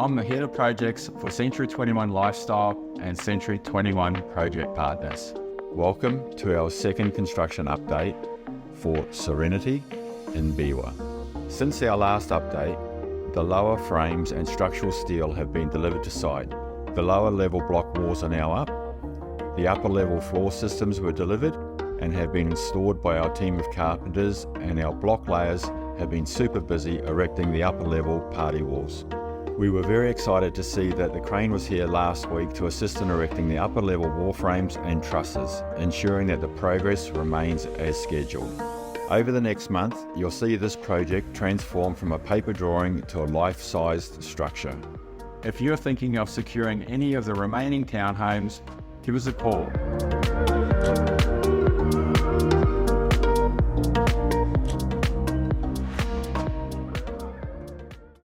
I'm the Head of Projects for Century 21 Lifestyle and Century 21 Project Partners. Welcome to our second construction update for Serenity in Beerwah. Since our last update, the lower frames and structural steel have been delivered to site. The lower level block walls are now up. The upper level floor systems were delivered and have been installed by our team of carpenters, and our block layers have been super busy erecting the upper level party walls. We were very excited to see that the crane was here last week to assist in erecting the upper level wall frames and trusses, ensuring that the progress remains as scheduled. Over the next month, you'll see this project transform from a paper drawing to a life-sized structure. If you're thinking of securing any of the remaining townhomes, give us a call.